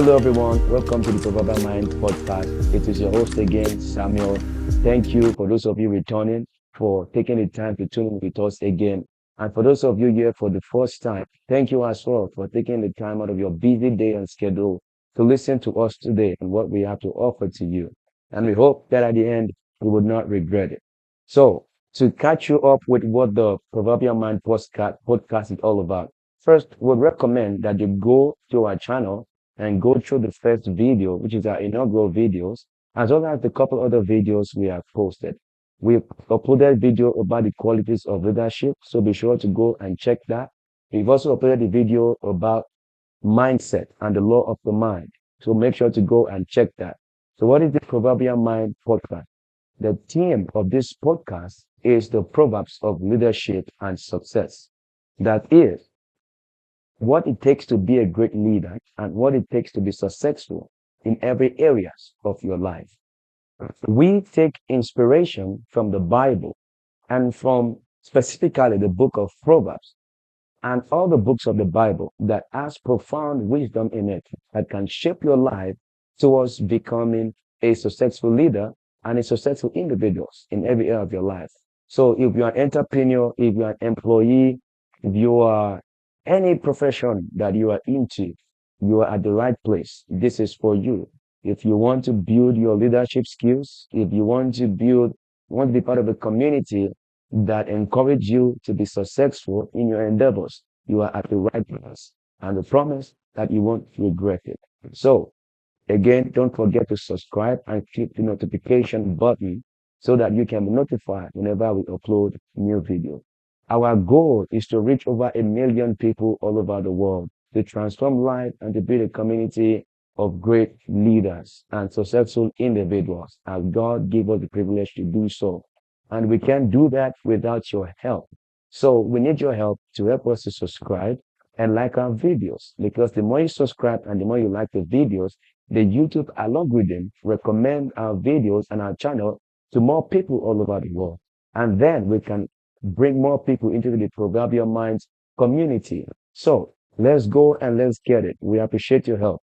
Hello, everyone. Welcome to the Proverbial Mind podcast. It is your host again, Samuel. Thank you for those of you returning for taking the time to tune in with us again. And for those of you here for the first time, thank you as well for taking the time out of your busy day and schedule to listen to us today and what we have to offer to you. And we hope that at the end, you would not regret it. So, to catch you up with what the Proverbial Mind podcast is all about, first, we recommend that you go to our channel and go through the first video, which is our inaugural videos, as well as the couple other videos we have posted. We've uploaded video about the qualities of leadership, so be sure to go and check that. We've also uploaded a video about mindset and the law of the mind, so make sure to go and check that. So what is the Proverbial Mind podcast? The theme of this podcast is the Proverbs of leadership and success. That is, what it takes to be a great leader and what it takes to be successful in every areas of your life. We take inspiration from the Bible and from specifically the book of Proverbs and all the books of the Bible that has profound wisdom in it that can shape your life towards becoming a successful leader and a successful individual in every area of your life. So if you're an entrepreneur, if you're an employee, if you are any profession that you are into, you are at the right place. This is for you. If you want to build your leadership skills, if you want to be part of a community that encourage you to be successful in your endeavors, you are at the right place. And the promise that you won't regret it. So again, don't forget to subscribe and click the notification button so that you can be notified whenever we upload new videos. Our goal is to reach over 1 million people all over the world, to transform life and to build a community of great leaders and successful individuals, as God gave us the privilege to do so. And we can't do that without your help. So we need your help to help us to subscribe and like our videos, because the more you subscribe and the more you like the videos, the YouTube algorithm recommend our videos and our channel to more people all over the world. And then we can bring more people into the Proverbial Minds community. So let's go and let's get it. We appreciate your help.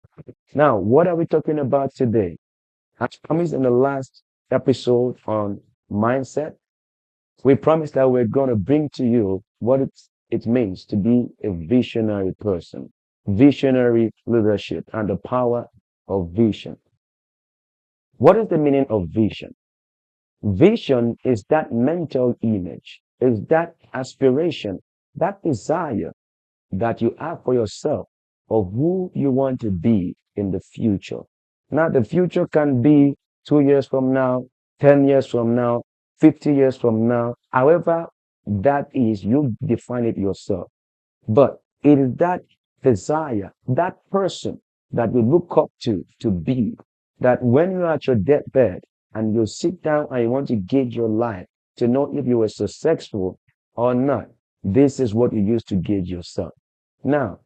Now, what are we talking about today? As promised in the last episode on mindset, we promised that we're going to bring to you what it means to be a visionary person, visionary leadership, and the power of vision. What is the meaning of vision? Vision is that mental image, is that aspiration, that desire that you have for yourself of who you want to be in the future. Now, the future can be 2 years from now, 10 years from now, 50 years from now, however that is, you define it yourself. But it is that desire, that person that you look up to be, that when you're at your deathbed, and you sit down and you want to gauge your life to know if you were successful or not. This is what you use to gauge yourself. Now,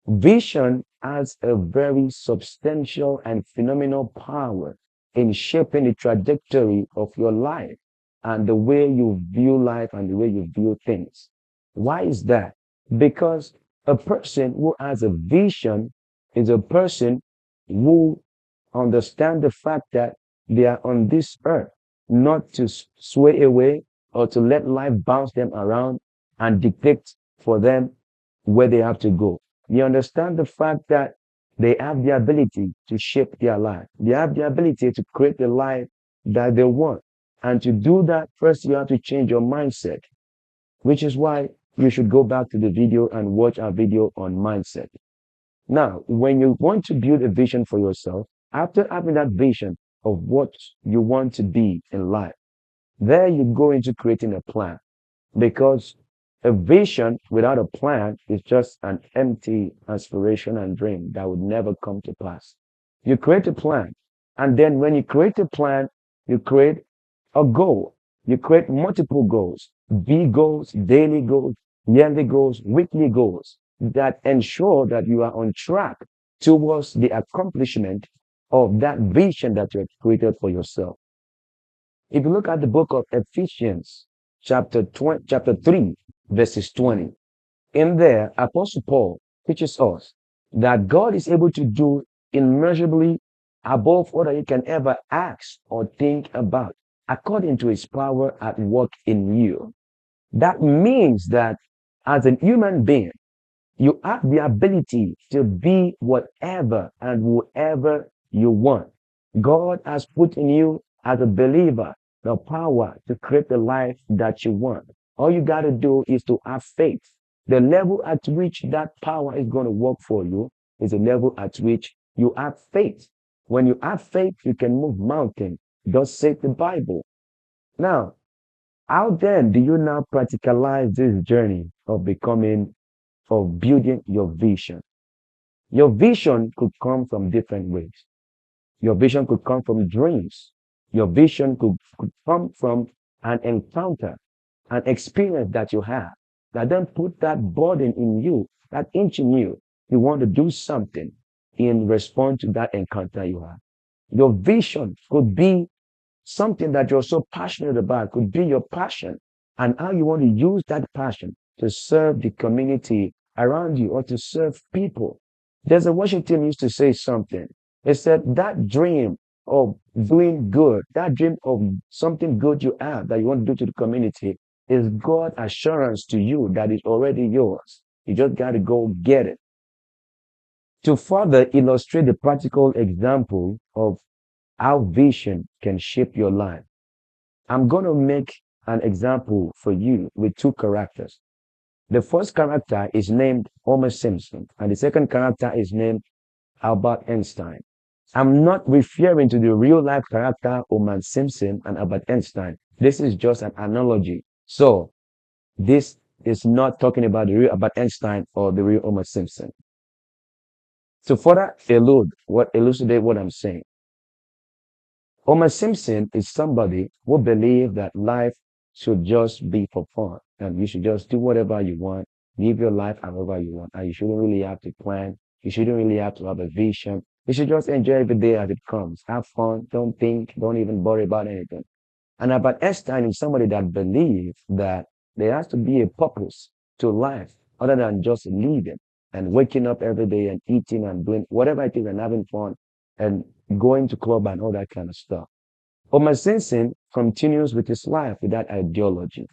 vision has a very substantial and phenomenal power in shaping the trajectory of your life and the way you view life and the way you view things. Why is that? Because a person who has a vision is a person who understands the fact that they are on this earth not to sway away or to let life bounce them around and dictate for them where they have to go. They understand the fact that they have the ability to shape their life. They have the ability to create the life that they want. And to do that, first you have to change your mindset, which is why you should go back to the video and watch our video on mindset. Now, when you want to build a vision for yourself, after having that vision of what you want to be in life, there you go into creating a plan, because a vision without a plan is just an empty aspiration and dream that would never come to pass. You create a plan, and then when you create a plan, you create a goal. You create multiple goals, big goals, daily goals, yearly goals, weekly goals that ensure that you are on track towards the accomplishment of that vision that you have created for yourself. If you look at the book of Ephesians, chapter 3, verses 20, in there, Apostle Paul teaches us that God is able to do immeasurably above all that you can ever ask or think about, according to his power at work in you. That means that as a human being, you have the ability to be whatever and whoever you want. God has put in you as a believer the power to create the life that you want. All you got to do is to have faith. The level at which that power is going to work for you is the level at which you have faith. When you have faith, you can move mountains. Thus says the Bible. Now, how then do you now practicalize this journey of becoming, of building your vision? Your vision could come from different ways. Your vision could come from dreams. Your vision could come from an encounter, an experience that you have that then put that burden in you, that inch in you. You want to do something in response to that encounter you have. Your vision could be something that you're so passionate about, could be your passion, and how you want to use that passion to serve the community around you or to serve people. There's a worship team used to say something. They said that dream of doing good, that dream of something good you have that you want to do to the community is God assurance to you that it's already yours. You just got to go get it. To further illustrate the practical example of how vision can shape your life, I'm going to make an example for you with two characters. The first character is named Homer Simpson, and the second character is named Albert Einstein. I'm not referring to the real life character Homer Simpson and Albert Einstein. This is just an analogy. So, this is not talking about the real Albert Einstein or the real Homer Simpson. To further elucidate what I'm saying, Homer Simpson is somebody who believes that life should just be for fun and you should just do whatever you want, live your life however you want, and you shouldn't really have to plan. You shouldn't really have to have a vision. You should just enjoy every day as it comes. Have fun. Don't think. Don't even worry about anything. And Albert Einstein is somebody that believes that there has to be a purpose to life other than just living and waking up every day and eating and doing whatever it is and having fun and going to club and all that kind of stuff. Homer Simpson continues with his life with that ideology.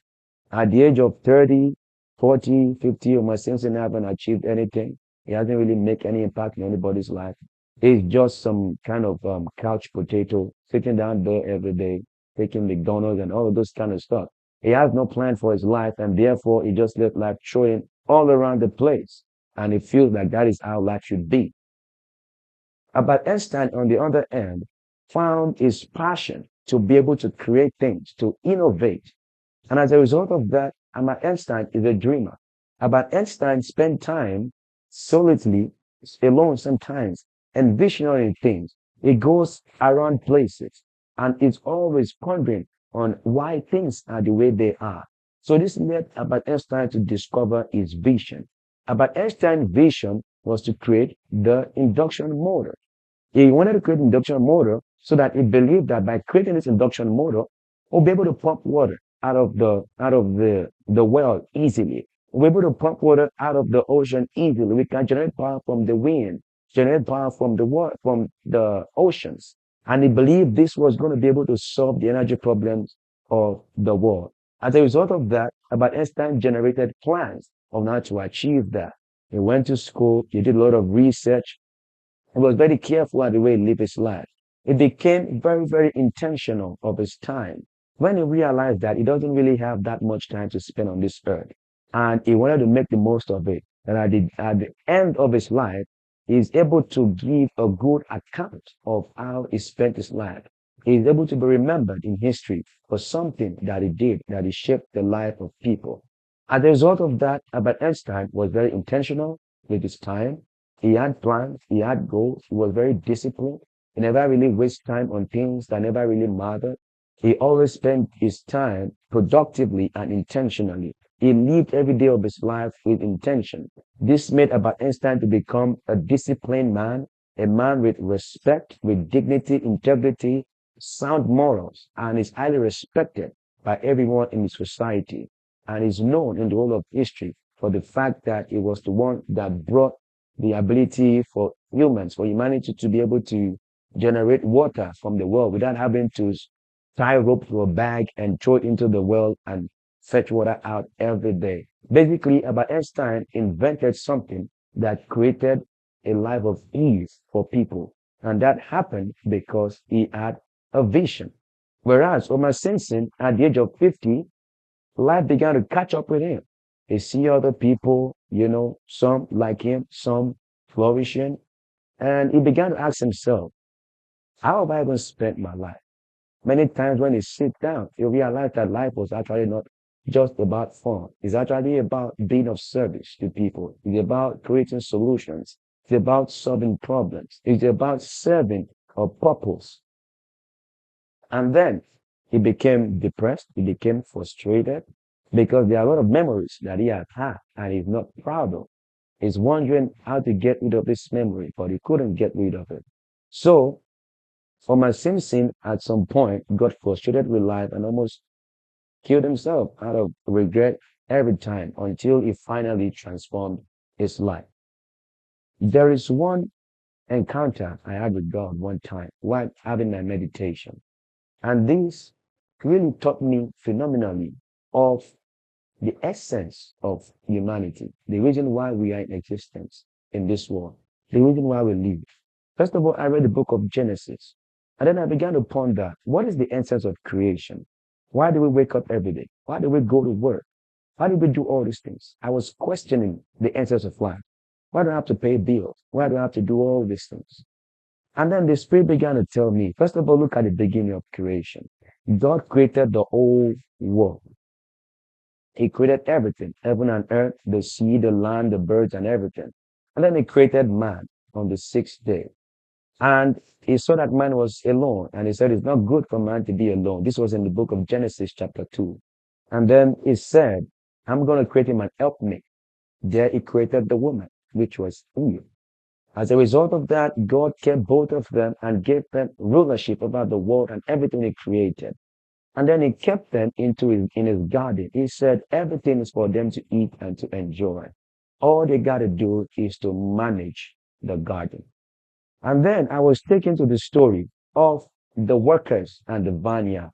At the age of 30, 40, 50, Homer Simpson haven't achieved anything. He hasn't really made any impact in anybody's life. He's just some kind of couch potato sitting down there every day, taking McDonald's and all of those kind of stuff. He has no plan for his life, and therefore he just let life throwing all around the place. And he feels like that is how life should be. Albert Einstein, on the other hand, found his passion to be able to create things, to innovate. And as a result of that, Albert Einstein is a dreamer. Albert Einstein spent time solidly, alone sometimes, envisioning things. He goes around places and is always pondering on why things are the way they are. So this led Albert Einstein to discover his vision. Albert Einstein's vision was to create the induction motor. He wanted to create an induction motor so that he believed that by creating this induction motor, we'll be able to pump water out of the well easily. We're able to pump water out of the ocean easily. We can generate power from the wind, generate power from the water, from the oceans. And he believed this was going to be able to solve the energy problems of the world. As a result of that, Albert Einstein generated plans on how to achieve that. He went to school, he did a lot of research, he was very careful at the way he lived his life. He became very, very intentional of his time when he realized that he doesn't really have that much time to spend on this earth. And he wanted to make the most of it. And at the end of his life, he is able to give a good account of how he spent his life. He is able to be remembered in history for something that he did, that he shaped the life of people. As a result of that, Albert Einstein was very intentional with his time. He had plans, he had goals, he was very disciplined. He never really wasted time on things that never really mattered. He always spent his time productively and intentionally. He lived every day of his life with intention. This made Albert Einstein to become a disciplined man, a man with respect, with dignity, integrity, sound morals, and is highly respected by everyone in his society and is known in the whole of history for the fact that he was the one that brought the ability for humans, for humanity to be able to generate water from the well without having to tie rope to a bag and throw it into the well and fetch water out every day. Basically, Albert Einstein invented something that created a life of ease for people. And that happened because he had a vision. Whereas Homer Simpson, at the age of 50, life began to catch up with him. He see other people, some like him, some flourishing, and he began to ask himself, how have I going to spend my life? Many times when he sit down, he realized that life was actually not just about fun. It's actually about being of service to people. It's about creating solutions. It's about solving problems. It's about serving a purpose. And then he became depressed. He became frustrated because there are a lot of memories that he has had and he's not proud of. He's wondering how to get rid of this memory, but he couldn't get rid of it. So Homer Simpson at some point got frustrated with life and almost killed himself out of regret every time until he finally transformed his life. There is one encounter I had with God one time while having my meditation. And this really taught me phenomenally of the essence of humanity, the reason why we are in existence in this world, the reason why we live. First of all, I read the book of Genesis, and then I began to ponder what is the essence of creation? Why do we wake up every day? Why do we go to work? Why do we do all these things? I was questioning the essence of life. Why do I have to pay bills? Why do I have to do all these things? And then the Spirit began to tell me, first of all, look at the beginning of creation. God created the whole world. He created everything, heaven and earth, the sea, the land, the birds, and everything. And then he created man on the sixth day. And he saw that man was alone. And he said, it's not good for man to be alone. This was in the book of Genesis, chapter 2. And then he said, I'm going to create him an helpmate. There he created the woman, which was Eve. As a result of that, God kept both of them and gave them rulership over the world and everything he created. And then he kept them in his garden. He said everything is for them to eat and to enjoy. All they got to do is to manage the garden. And then I was taken to the story of the workers and the vineyard.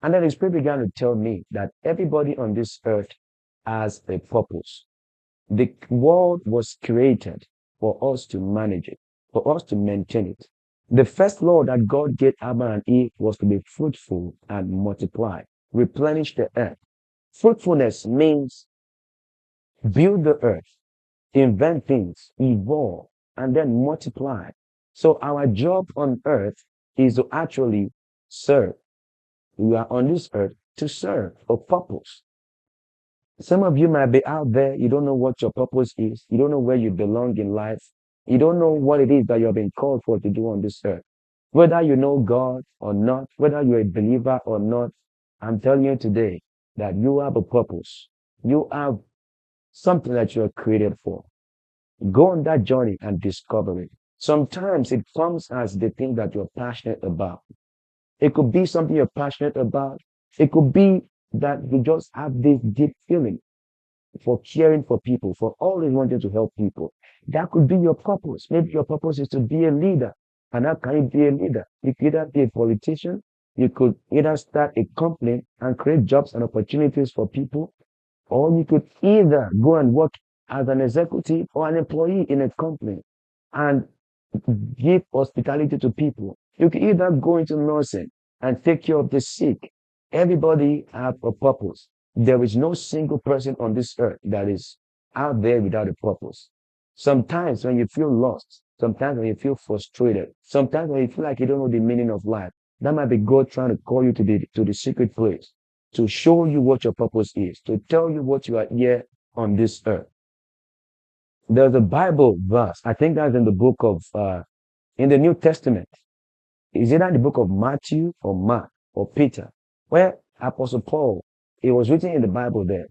And then the Spirit began to tell me that everybody on this earth has a purpose. The world was created for us to manage it, for us to maintain it. The first law that God gave Adam and Eve was to be fruitful and multiply, replenish the earth. Fruitfulness means build the earth, invent things, evolve, and then multiply. So our job on earth is to actually serve. We are on this earth to serve a purpose. Some of you might be out there, you don't know what your purpose is, you don't know where you belong in life, you don't know what it is that you have been called for to do on this earth. Whether you know God or not, whether you're a believer or not, I'm telling you today that you have a purpose. You have something that you are created for. Go on that journey and discover it. Sometimes it comes as the thing that you're passionate about. It could be something you're passionate about. It could be that you just have this deep feeling for caring for people, for always wanting to help people. That could be your purpose. Maybe your purpose is to be a leader. And how can you be a leader? You could either be a politician, you could either start a company and create jobs and opportunities for people, or you could either go and work as an executive or an employee in a company and give hospitality to people. You can either go into nursing and take care of the sick. Everybody have a purpose. There is no single person on this earth that is out there without a purpose. Sometimes when you feel lost, sometimes when you feel frustrated, sometimes when you feel like you don't know the meaning of life, that might be God trying to call you to the secret place, to show you what your purpose is, to tell you what you are here on this earth. There's a Bible verse, I think that's in the book of, in the New Testament. Is either in the book of Matthew or Mark or Peter, where Apostle Paul, it was written in the Bible there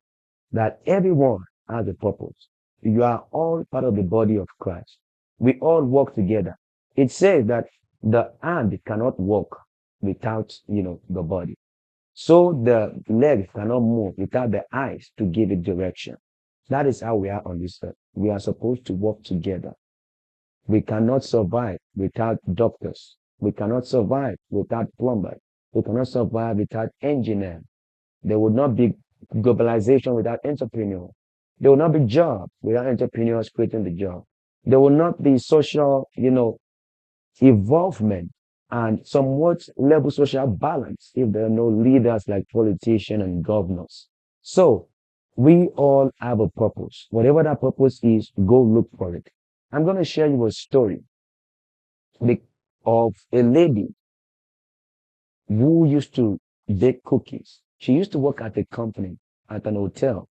that everyone has a purpose. You are all part of the body of Christ. We all work together. It says that the hand cannot walk without, the body. So the legs cannot move without the eyes to give it direction. That is how we are on this earth. We are supposed to work together. We cannot survive without doctors. We cannot survive without plumbers. We cannot survive without engineers. There would not be globalization without entrepreneurs. There will not be job without entrepreneurs creating the job. There will not be social, involvement and somewhat level social balance if there are no leaders like politicians and governors. So we all have a purpose. Whatever that purpose is, go look for it. I'm going to share you a story of a lady who used to bake cookies. She used to work at a company, at an hotel.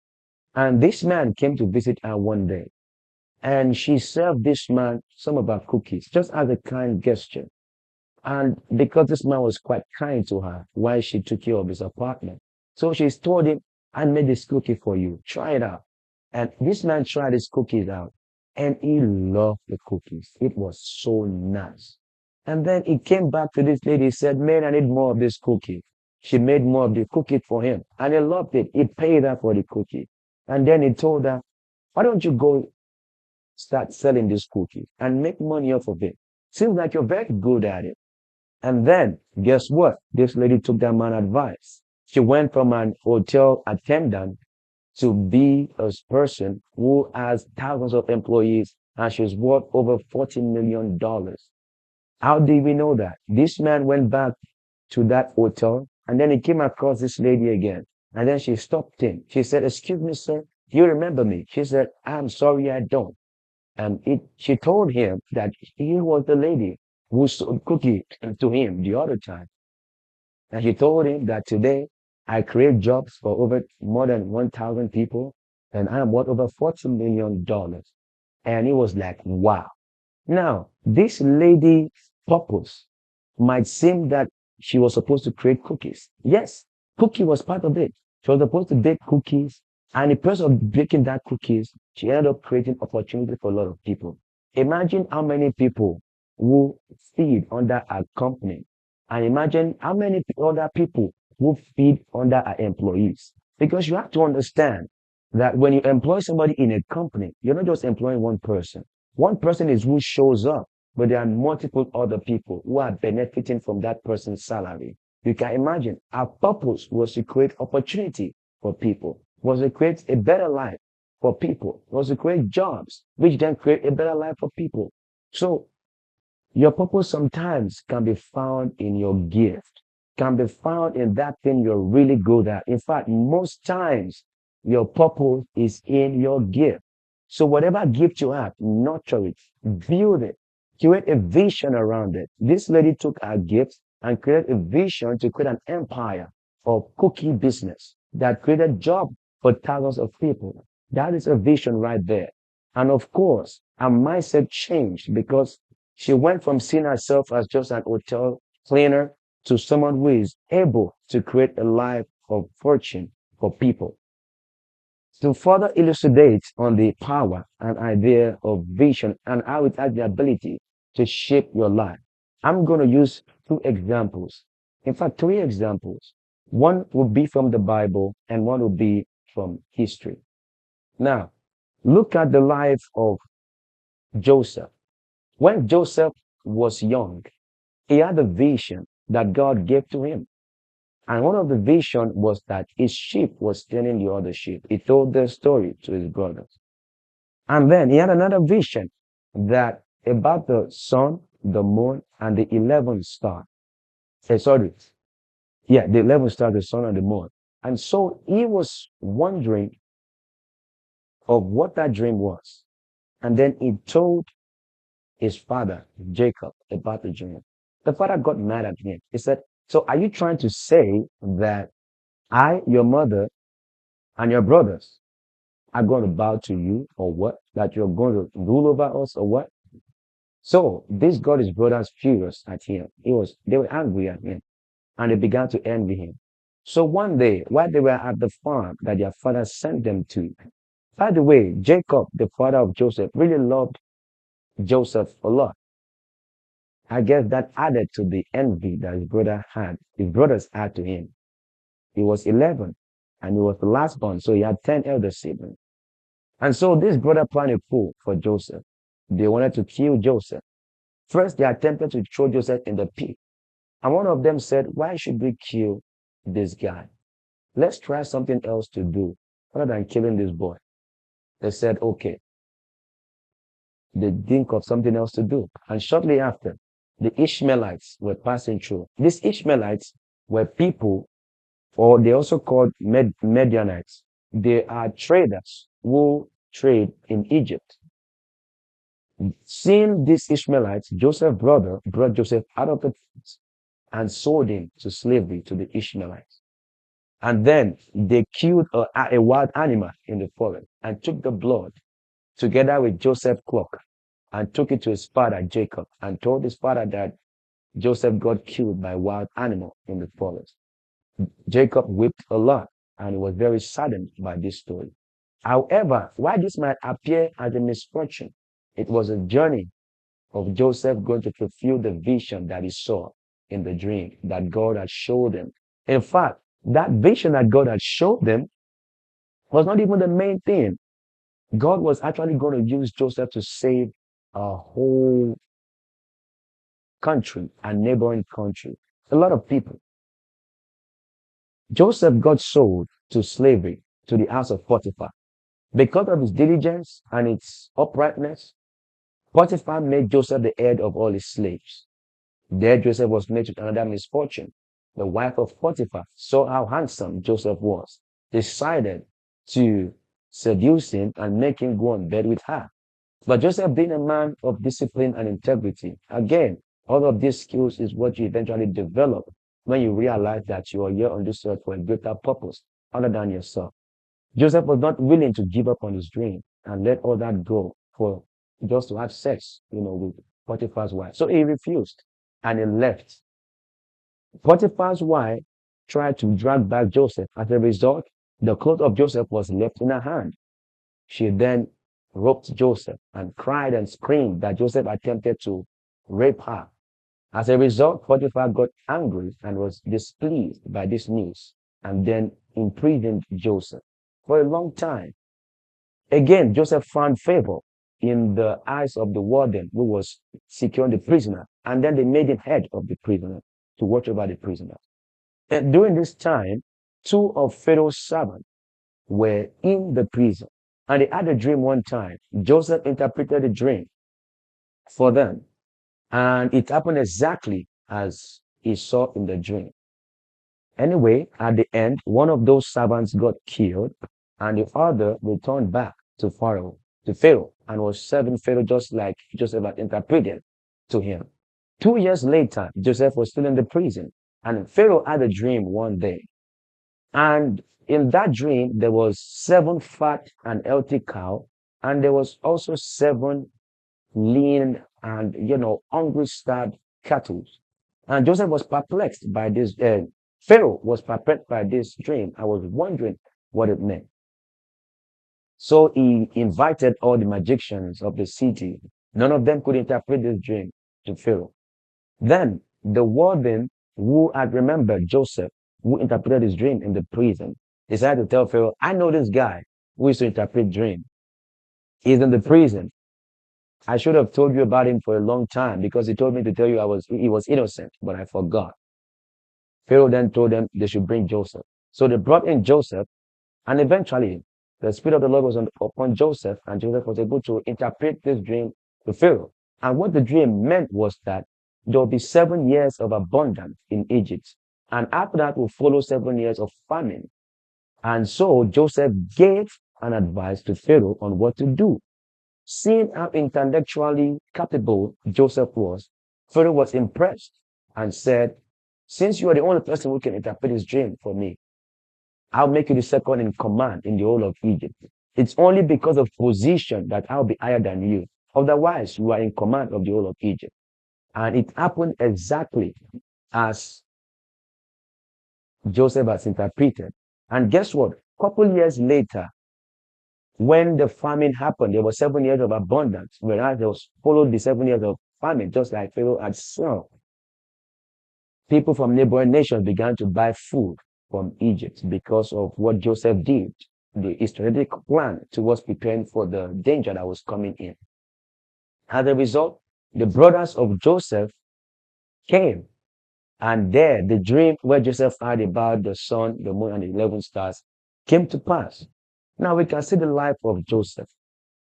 And this man came to visit her one day. And she served this man some of her cookies, just as a kind gesture. And because this man was quite kind to her while she took care of his apartment. So she told him, I made this cookie for you. Try it out. And this man tried his cookies out and he loved the cookies. It was so nice. And then he came back to this lady. He said, man, I need more of this cookie. She made more of the cookie for him and he loved it. He paid her for the cookie. And then he told her, why don't you go start selling this cookie and make money off of it? Seems like you're very good at it. And then, guess what? This lady took that man advice. She went from an hotel attendant to be a person who has thousands of employees and she's worth over $40 million. How did we know that? This man went back to that hotel and then he came across this lady again. And then she stopped him. She said, excuse me, sir, do you remember me? She said, I'm sorry, I don't. And she told him that he was the lady who sold cookie to him the other time. And she told him that today I create jobs for over more than 1,000 people and I am worth over $40 million. And he was like, wow. Now, this lady's purpose might seem that she was supposed to create cookies. Yes, cookie was part of it. She was supposed to bake cookies. And in the process of baking that cookies, she ended up creating opportunity for a lot of people. Imagine how many people who feed under a company. And imagine how many other people who feed under our employees. Because you have to understand that when you employ somebody in a company, you're not just employing one person. One person is who shows up, but there are multiple other people who are benefiting from that person's salary. You can imagine our purpose was to create opportunity for people, was to create a better life for people, was to create jobs, which then create a better life for people. So your purpose sometimes can be found in your gift, can be found in that thing you're really good at. In fact, most times your purpose is in your gift. So whatever gift you have, nurture it, build it, create a vision around it. This lady took her gifts and created a vision to create an empire of cookie business that created job for thousands of people. That is a vision right there. And of course, her mindset changed because she went from seeing herself as just an hotel cleaner to someone who is able to create a life of fortune for people. To further elucidate on the power and idea of vision and how it has the ability to shape your life, I'm going to use two examples. In fact, three examples. One will be from the Bible and one will be from history. Now, look at the life of Joseph. When Joseph was young, he had a vision that God gave to him. And one of the vision was that his sheep was stealing the other sheep. He told the story to his brothers. And then he had another vision that about the sun, the moon, and the 11th star. Sorry. Yeah, the 11th star, the sun, and the moon. And so he was wondering of what that dream was. And then he told his father, Jacob, about the dream. The father got mad at him. He said, so are you trying to say that I, your mother, and your brothers are going to bow to you or what? That you're going to rule over us or what? So this got his brothers furious at him. They were angry at him and they began to envy him. So one day, while they were at the farm that their father sent them to, by the way, Jacob, the father of Joseph, really loved Joseph a lot. I guess that added to the envy that his brothers had to him. He was 11 and he was the last born, so he had 10 elder siblings. And so this brother planned a coup for Joseph. They wanted to kill Joseph. First, they attempted to throw Joseph in the pit. And one of them said, why should we kill this guy? Let's try something else to do other than killing this boy. They said, okay. They think of something else to do. And shortly after, the Ishmaelites were passing through. These Ishmaelites were people, or they also called Medianites. They are traders who trade in Egypt. Seeing these Ishmaelites, Joseph's brother brought Joseph out of the pit and sold him to slavery to the Ishmaelites. And then they killed a wild animal in the forest and took the blood together with Joseph's cloak and took it to his father Jacob and told his father that Joseph got killed by a wild animal in the forest. Jacob wept a lot and he was very saddened by this story. However, while this might appear as a misfortune, it was a journey of Joseph going to fulfill the vision that he saw in the dream that God had showed him. In fact, that vision that God had showed them was not even the main thing. God was actually going to use Joseph to save a whole country and neighboring country. A lot of people. Joseph got sold to slavery to the house of Potiphar. Because of his diligence and its uprightness, Potiphar made Joseph the head of all his slaves. There Joseph was met with another misfortune. The wife of Potiphar saw how handsome Joseph was, decided to seduce him and make him go on bed with her. But Joseph, being a man of discipline and integrity, again, all of these skills is what you eventually develop when you realize that you are here on this earth for a greater purpose other than yourself. Joseph was not willing to give up on his dream and let all that go for just to have sex, with Potiphar's wife. So he refused and he left. Potiphar's wife tried to drag back Joseph. As a result, the cloth of Joseph was left in her hand. She then roped Joseph and cried and screamed that Joseph attempted to rape her. As a result, Potiphar got angry and was displeased by this news and then imprisoned Joseph for a long time. Again, Joseph found favor in the eyes of the warden who was securing the prisoner, and then they made him head of the prisoner to watch over the prisoners. And during this time, two of Pharaoh's servants were in the prison, and they had a dream one time. Joseph interpreted the dream for them, and it happened exactly as he saw in the dream. Anyway, at the end, one of those servants got killed, and the other returned back to Pharaoh, and was serving Pharaoh just like Joseph had interpreted to him. 2 years later, Joseph was still in the prison, and Pharaoh had a dream one day. And in that dream, there was 7 fat and healthy cows, and there was also 7 lean and, hungry starved cattle. And Joseph was perplexed by this, Pharaoh was perplexed by this dream. I was wondering what it meant. So he invited all the magicians of the city. None of them could interpret this dream to Pharaoh. Then the warden who had remembered Joseph, who interpreted his dream in the prison, decided to tell Pharaoh, I know this guy who used to interpret dreams. He's in the prison. I should have told you about him for a long time because he told me to tell you he was innocent, but I forgot. Pharaoh then told them they should bring Joseph. So they brought in Joseph, and eventually the Spirit of the Lord was upon Joseph, and Joseph was able to interpret this dream to Pharaoh. And what the dream meant was that there will be 7 years of abundance in Egypt, and after that will follow 7 years of famine. And so Joseph gave an advice to Pharaoh on what to do. Seeing how intellectually capable Joseph was, Pharaoh was impressed and said, since you are the only person who can interpret this dream for me, I'll make you the second in command in the whole of Egypt. It's only because of position that I'll be higher than you. Otherwise, you are in command of the whole of Egypt. And it happened exactly as Joseph has interpreted. And guess what? A couple years later, when the famine happened, there were 7 years of abundance, whereas there was followed the 7 years of famine, just like Pharaoh had said. People from neighboring nations began to buy food from Egypt because of what Joseph did, the strategic plan towards preparing for the danger that was coming in. As a result, the brothers of Joseph came, and there the dream where Joseph had about the sun, the moon, and the 11 stars came to pass. Now we can see the life of Joseph.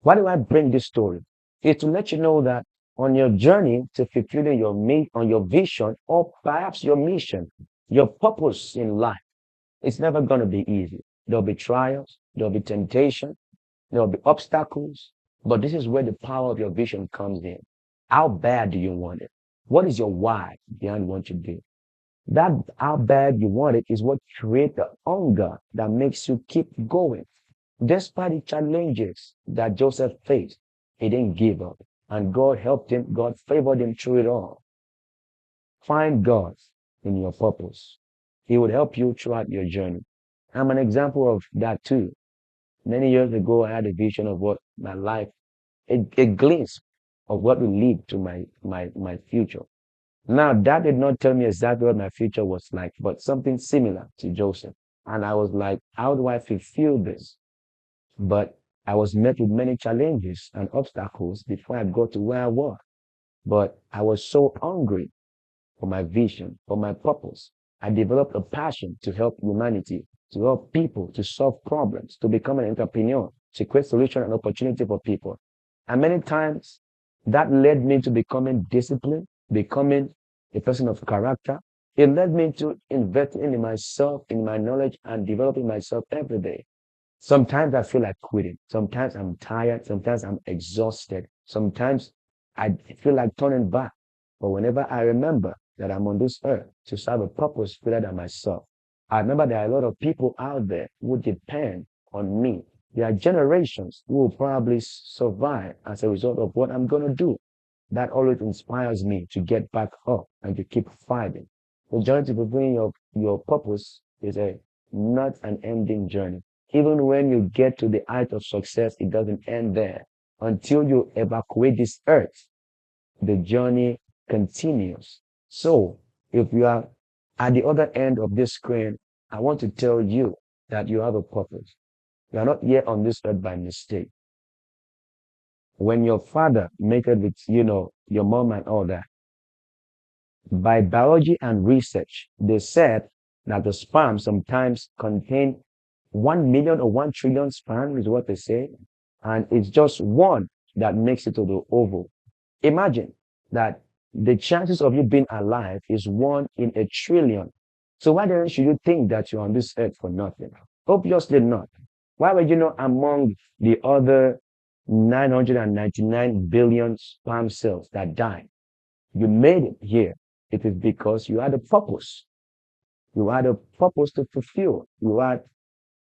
Why do I bring this story? It's to let you know that on your journey to fulfilling on your vision, or perhaps your mission, your purpose in life, it's never going to be easy. There'll be trials, there'll be temptation, there'll be obstacles, but this is where the power of your vision comes in. How bad do you want it? What is your why behind what you do? That how bad you want it is what creates the hunger that makes you keep going. Despite the challenges that Joseph faced, he didn't give up. And God helped him, God favored him through it all. Find God in your purpose. He would help you throughout your journey. I'm an example of that too. Many years ago, I had a vision of what my life, a glimpse of what will lead to my future. Now, that did not tell me exactly what my future was like, but something similar to Joseph. And I was like, how do I fulfill this? But I was met with many challenges and obstacles before I got to where I was. But I was so hungry for my vision, for my purpose. I developed a passion to help humanity, to help people, to solve problems, to become an entrepreneur, to create solution and opportunity for people. And many times that led me to becoming disciplined, becoming a person of character. It led me to investing in myself, in my knowledge, and developing myself every day. Sometimes I feel like quitting. Sometimes I'm tired. Sometimes I'm exhausted. Sometimes I feel like turning back. But whenever I remember that I'm on this earth to serve a purpose greater than myself, I remember there are a lot of people out there who depend on me. There are generations who will probably survive as a result of what I'm going to do. That always inspires me to get back up and to keep fighting. The journey to fulfilling your purpose is a not an ending journey. Even when you get to the height of success, it doesn't end there. Until you evacuate this earth, the journey continues. So, if you are at the other end of this screen, I want to tell you that you have a purpose. You are not here on this earth by mistake. When your father mated with, your mom and all that, by biology and research, they said that the sperm sometimes contain 1 million or 1 trillion sperm is what they say. And it's just one that makes it to the oval. Imagine that the chances of you being alive is 1 in a trillion. So why then should you think that you're on this earth for nothing? Obviously not. Why were you not among the other 999 billion sperm cells that died? You made it here. It is because you had a purpose. You had a purpose to fulfill. You had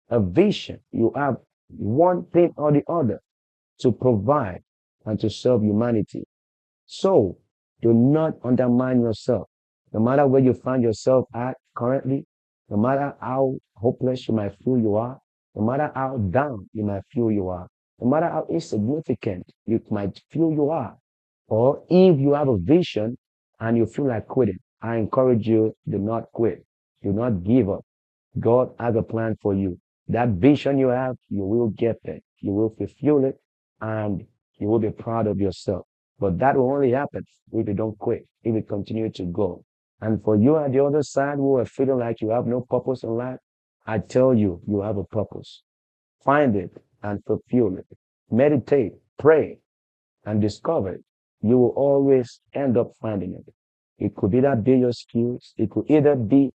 a vision. You have one thing or the other to provide and to serve humanity. So do not undermine yourself. No matter where you find yourself at currently, no matter how hopeless you might feel you are, no matter how down you might feel you are, no matter how insignificant you might feel you are, or if you have a vision and you feel like quitting, I encourage you, do not quit. Do not give up. God has a plan for you. That vision you have, you will get there. You will fulfill it and you will be proud of yourself. But that will only happen if you don't quit, if you continue to go. And for you at the other side who are feeling like you have no purpose in life, I tell you, you have a purpose. Find it and fulfill it. Meditate, pray, and discover it. You will always end up finding it. It could either be your skills, it could either be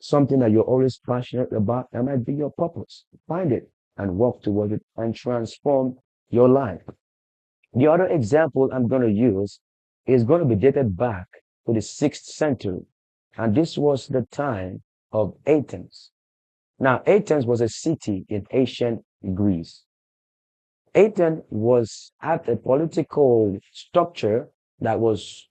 something that you're always passionate about. That might be your purpose. Find it and work towards it and transform your life. The other example I'm going to use is going to be dated back to the 6th century. And this was the time of Athens. Now, Athens was a city in ancient Greece. Athens was at a political structure that was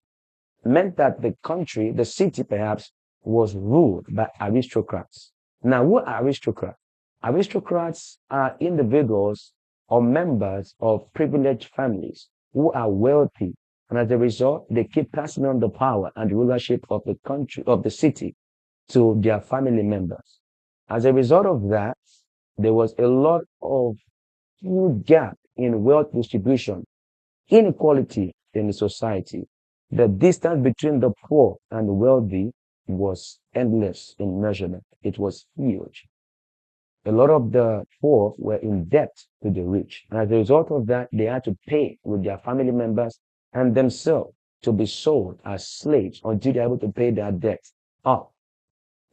meant that the country, the city perhaps, was ruled by aristocrats. Now, who are aristocrats? Aristocrats are individuals or members of privileged families who are wealthy, and as a result, they keep passing on the power and rulership of the country, of the city, to their family members. As a result of that, there was a lot of huge gap in wealth distribution inequality in the society. The distance between the poor and the wealthy was endless in measurement. It was huge. A lot of the poor were in debt to the rich. And as a result of that, they had to pay with their family members and themselves to be sold as slaves until they're able to pay their debt off.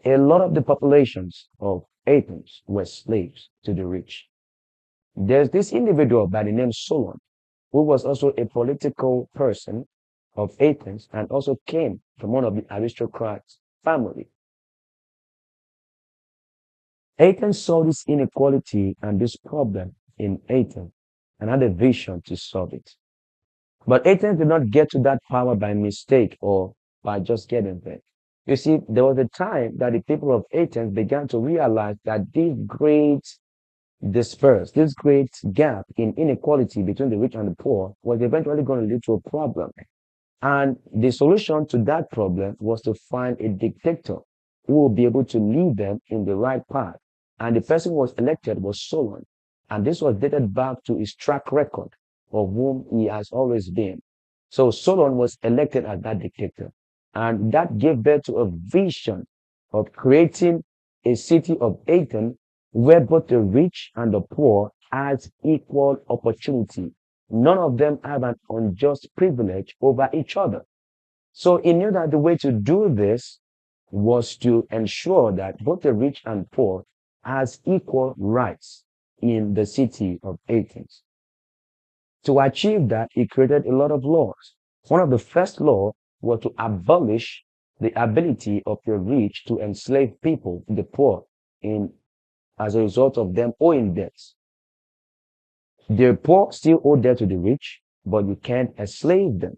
A lot of the populations of Athens were slaves to the rich. There's this individual by the name Solon, who was also a political person of Athens and also came from one of the aristocrats' family. Athens saw this inequality and this problem in Athens and had a vision to solve it. But Athens did not get to that power by mistake or by just getting there. You see, there was a time that the people of Athens began to realize that this great gap in inequality between the rich and the poor was eventually going to lead to a problem. And the solution to that problem was to find a dictator who will be able to lead them in the right path. And the person who was elected was Solon. And this was dated back to his track record of whom he has always been. So Solon was elected as that dictator. And that gave birth to a vision of creating a city of Athens where both the rich and the poor had equal opportunity. None of them have an unjust privilege over each other. So he knew that the way to do this was to ensure that both the rich and poor has equal rights in the city of Athens. To achieve that, he created a lot of laws. One of the first laws was to abolish the ability of the rich to enslave people, the poor, in as a result of them owing debts. The poor still owe debt to the rich, but you can't enslave them.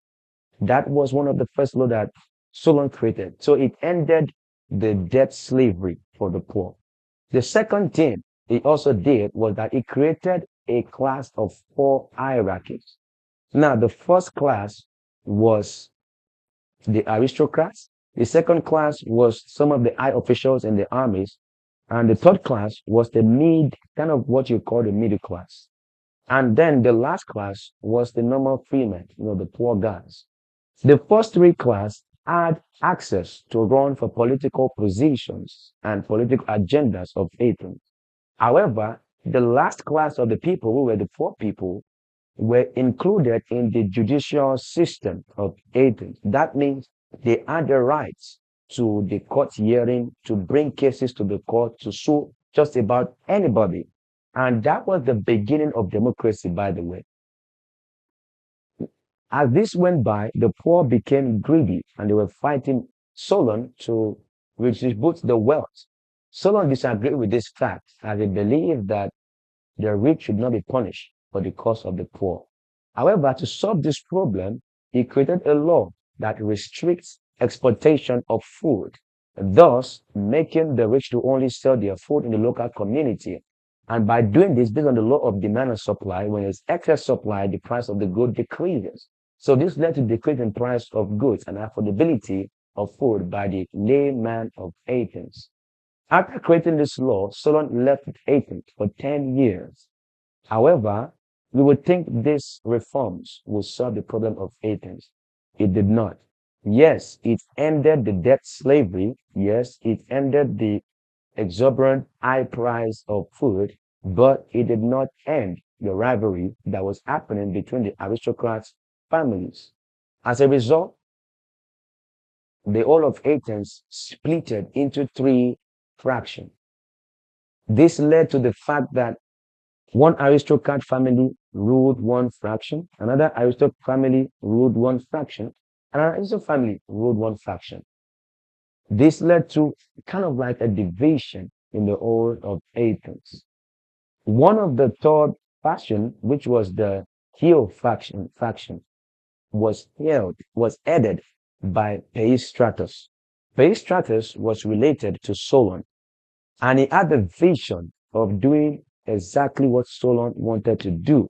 That was one of the first laws that Solon created. So it ended the debt slavery for the poor. The second thing he also did was that he created a class of four hierarchies. Now, the first class was the aristocrats. The second class was some of the high officials in the armies. And the third class was the kind of what you call the middle class. And then the last class was the normal freemen, the poor guys. The first three classes had access to run for political positions and political agendas of Athens. However, the last class of the people, who were the poor people, were included in the judicial system of Athens. That means they had the rights to the court hearing, to bring cases to the court, to sue just about anybody. And that was the beginning of democracy, by the way. As this went by, the poor became greedy and they were fighting Solon to redistribute the wealth. Solon disagreed with this fact as he believed that the rich should not be punished for the cause of the poor. However, to solve this problem, he created a law that restricts exportation of food, thus making the rich to only sell their food in the local community. And by doing this, based on the law of demand and supply, when there's excess supply, the price of the good decreases. So this led to decrease in price of goods and affordability of food by the layman of Athens. After creating this law, Solon left Athens for 10 years. However, we would think these reforms would solve the problem of Athens. It did not. Yes, it ended the debt slavery. Yes, it ended the exorbitant high price of food, but it did not end the rivalry that was happening between the aristocrats' families. As a result, the whole of Athens splitted into three fractions. This led to the fact that one aristocrat family ruled one fraction, another aristocrat family ruled one fraction, and another aristocrat family ruled one fraction. This led to kind of like a division in the whole of Athens. One of the third faction, which was the heel faction, was headed by Peisistratus. Peisistratus was related to Solon, and he had the vision of doing exactly what Solon wanted to do.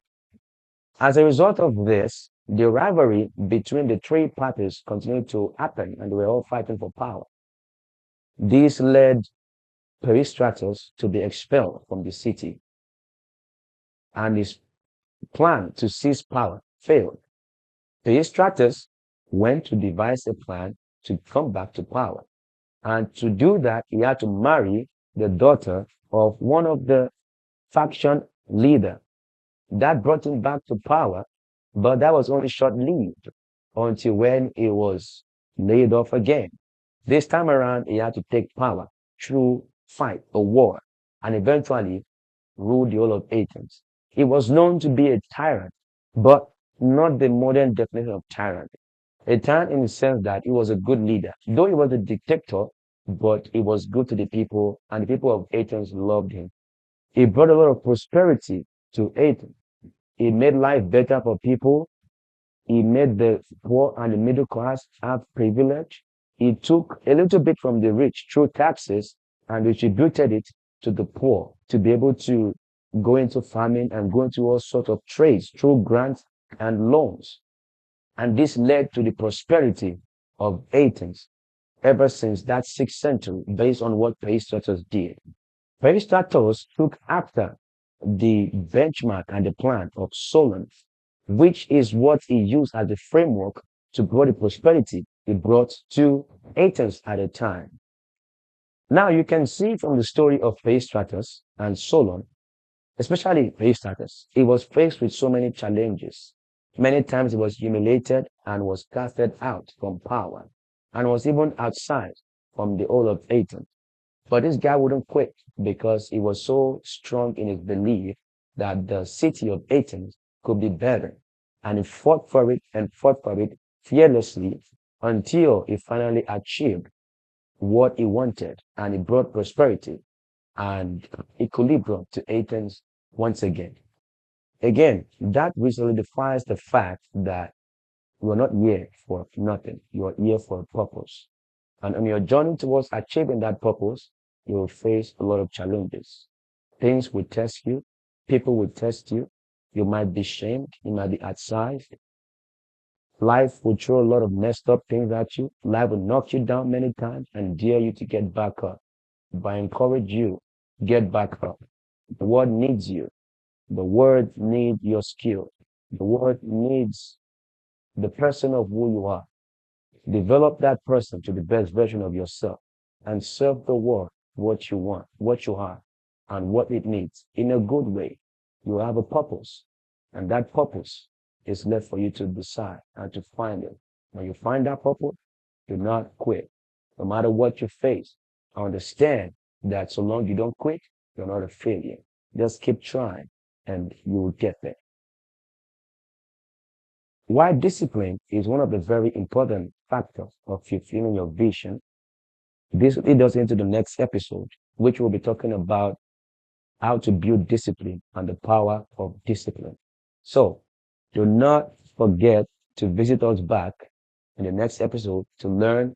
As a result of this, the rivalry between the three parties continued to happen, and they were all fighting for power. This led Peisistratus to be expelled from the city, and his plan to seize power failed. Peisistratus went to devise a plan to come back to power. And to do that, he had to marry the daughter of one of the faction leader. That brought him back to power, but that was only short-lived until when he was laid off again. This time around, he had to take power through fight, a war, and eventually rule the whole of Athens. He was known to be a tyrant, but not the modern definition of tyrant. A tyrant in the sense that he was a good leader. Though he was a dictator, but he was good to the people, and the people of Athens loved him. He brought a lot of prosperity to Athens. He made life better for people. He made the poor and the middle class have privilege. He took a little bit from the rich through taxes and distributed it to the poor to be able to go into farming and go into all sorts of trades through grants and loans. And this led to the prosperity of Athens ever since that 6th century based on what Peisistratus did. Peisistratus took after the benchmark and the plan of Solon, which is what he used as the framework to grow the prosperity he brought to Athens at the time. Now you can see from the story of Peisistratus and Solon, especially Peisistratus, he was faced with so many challenges. Many times he was humiliated and was casted out from power and was even outside from the whole of Athens. But this guy wouldn't quit because he was so strong in his belief that the city of Athens could be better. And he fought for it and fought for it fearlessly until he finally achieved what he wanted. And he brought prosperity and equilibrium to Athens once again. Again, that really defies the fact that you are not here for nothing. You are here for a purpose. And on your journey towards achieving that purpose, you will face a lot of challenges. Things will test you. People will test you. You might be shamed. You might be outside. Life will throw a lot of messed up things at you. Life will knock you down many times and dare you to get back up. But I encourage you, get back up. The world needs you. The world needs your skill. The world needs the person of who you are. Develop that person to the best version of yourself and serve the world what you want, what you are, and what it needs in a good way. You have a purpose, and that purpose is left for you to decide and to find it. When you find that purpose, do not quit. No matter what you face, understand that so long you don't quit, you're not a failure. Just keep trying and you will get there. Why discipline is one of the very important factors of fulfilling your vision. This leads us into the next episode, which will be talking about how to build discipline and the power of discipline. So do not forget to visit us back in the next episode to learn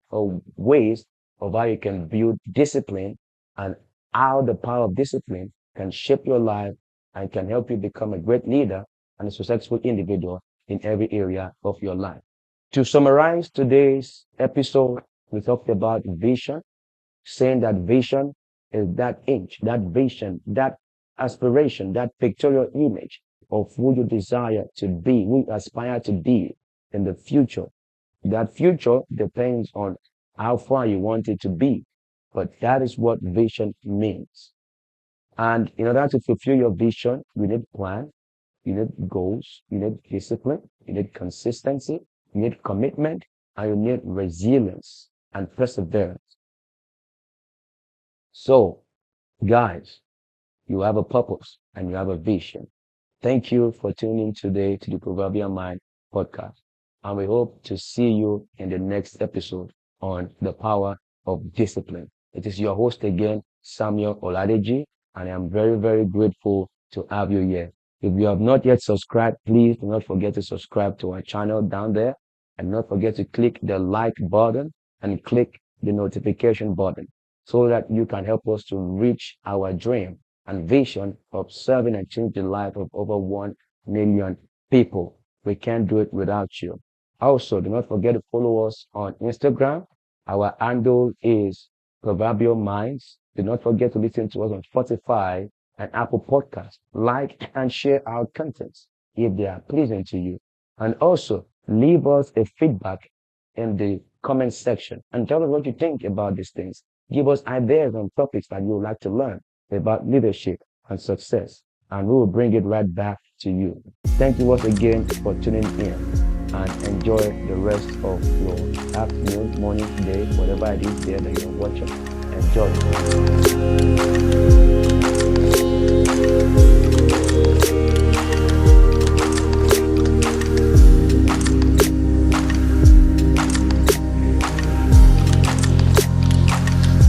ways of how you can build discipline and how the power of discipline can shape your life and can help you become a great leader and a successful individual in every area of your life. To summarize today's episode, we talked about vision, saying that vision is that image, that vision, that aspiration, that pictorial image of who you desire to be, who you aspire to be in the future. That future depends on how far you want it to be, but that is what vision means. And in order to fulfill your vision, you need plan, you need goals, you need discipline, you need consistency, you need commitment, and you need resilience and perseverance. So, guys, you have a purpose and you have a vision. Thank you for tuning today to the Proverbial Mind podcast. And we hope to see you in the next episode on the power of discipline. It is your host again, Samuel Oladeji, and I am very, very grateful to have you here. If you have not yet subscribed, please do not forget to subscribe to our channel down there and not forget to click the like button and click the notification button so that you can help us to reach our dream and vision of serving and change the life of over 1 million people. We can't do it without you. Also, do not forget to follow us on Instagram. Our handle is Proverbial Minds. Do not forget to listen to us on Spotify and Apple Podcasts. Like and share our contents if they are pleasing to you. And also, Leave us a feedback in the comment section and tell us what you think about these things. Give us ideas on topics that you would like to learn about leadership and success, and we will bring it right back to you. Thank you once again for tuning in, and enjoy the rest of your afternoon, morning, day, whatever it is there that you're watching. Enjoy.